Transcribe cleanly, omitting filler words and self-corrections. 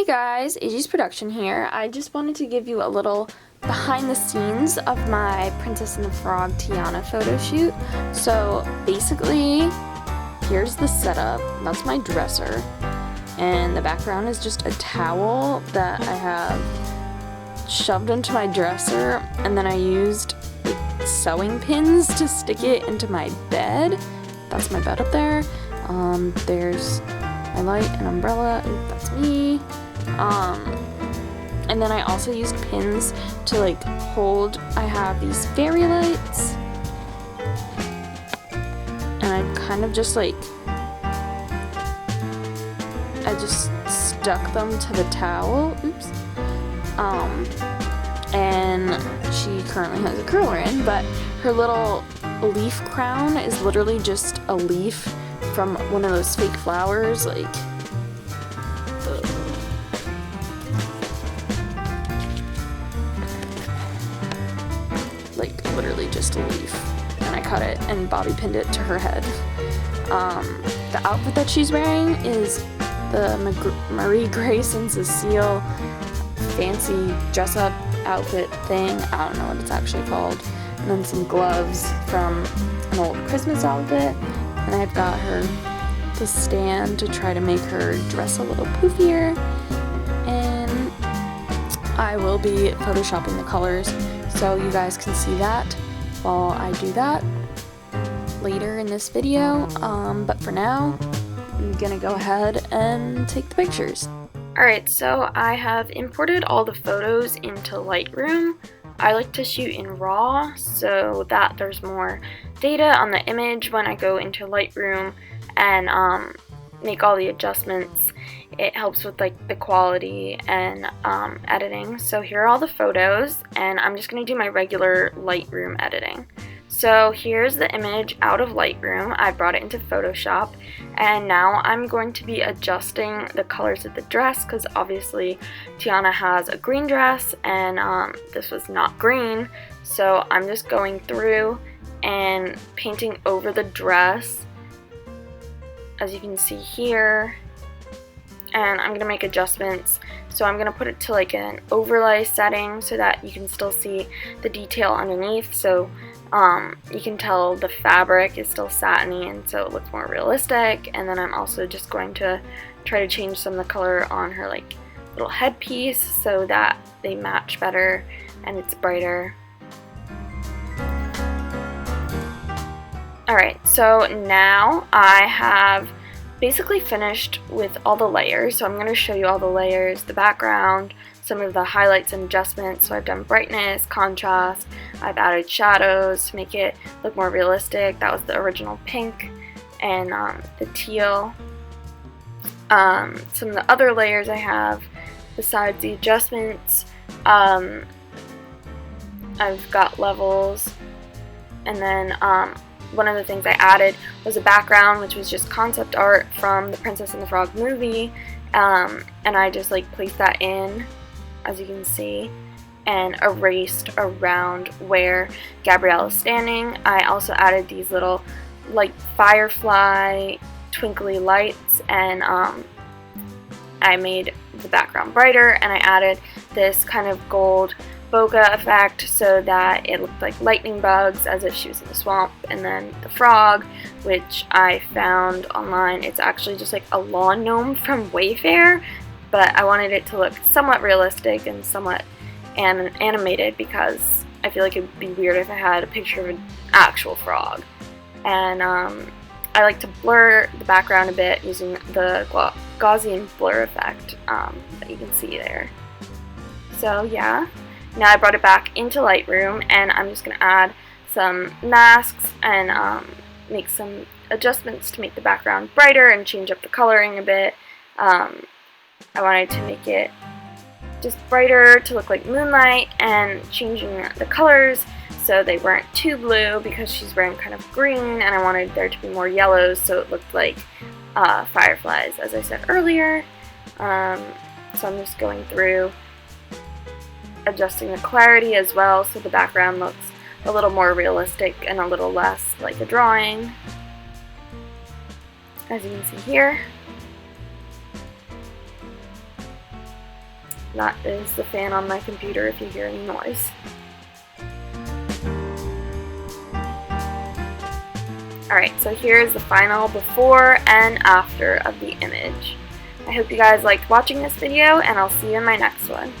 Hey guys, AG's Production here. I just wanted to give you a little behind the scenes of my Princess and the Frog Tiana photo shoot. So basically, here's the setup. That's my dresser. And the background is just a towel that I have shoved into my dresser, and then I used sewing pins to stick it into my bed. That's my bed up there. There's my light and umbrella. Ooh, that's me. And then I also used pins to hold. I have these fairy lights, and I kind of just I just stuck them to the towel. Oops. And she currently has a curler in, but her little leaf crown is literally just a leaf from one of those fake flowers, literally just a leaf, and I cut it and bobby pinned it to her head. The outfit that she's wearing is the Marie Grace and Cecile fancy dress-up outfit thing. I don't know what it's actually called. And then some gloves from an old Christmas outfit. And I've got her the stand to try to make her dress a little poofier. And I will be photoshopping the colors, so you guys can see that while I do that later in this video. But for now, I'm gonna go ahead and take the pictures. Alright, so I have imported all the photos into Lightroom. I like to shoot in RAW so that there's more data on the image when I go into Lightroom and make all the adjustments. It helps with the quality and editing. So here are all the photos, and I'm just going to do my regular Lightroom editing. So here's the image out of Lightroom. I brought it into Photoshop, and now I'm going to be adjusting the colors of the dress because obviously Tiana has a green dress and this was not green. So I'm just going through and painting over the dress, as you can see here, and I'm going to make adjustments. So I'm going to put it to an overlay setting so that you can still see the detail underneath. So you can tell the fabric is still satiny, and so it looks more realistic. And then I'm also just going to try to change some of the color on her little headpiece so that they match better and it's brighter. Alright, so now I have basically finished with all the layers. So I'm going to show you all the layers, the background, some of the highlights and adjustments. So I've done brightness, contrast, I've added shadows to make it look more realistic. That was the original pink, and the teal. Some of the other layers I have besides the adjustments, I've got levels, and then one of the things I added was a background, which was just concept art from the Princess and the Frog movie, and I just placed that in, as you can see, and erased around where Gabrielle is standing. I also added these little firefly twinkly lights, and I made the background brighter, and I added this kind of gold bokeh effect so that it looked like lightning bugs, as if she was in the swamp. And then the frog, which I found online, it's actually just a lawn gnome from Wayfair, but I wanted it to look somewhat realistic and somewhat animated because I feel like it would be weird if I had a picture of an actual frog. And I like to blur the background a bit using the Gaussian blur effect that you can see there. So yeah. Now I brought it back into Lightroom, and I'm just going to add some masks and make some adjustments to make the background brighter and change up the coloring a bit. I wanted to make it just brighter to look like moonlight, and changing the colors so they weren't too blue because she's wearing kind of green, and I wanted there to be more yellows so it looked like fireflies, as I said earlier. So I'm just going through adjusting the clarity as well so the background looks a little more realistic and a little less like a drawing, as you can see here. That is the fan on my computer if you hear any noise. Alright, so here's the final before and after of the image. I hope you guys liked watching this video, and I'll see you in my next one.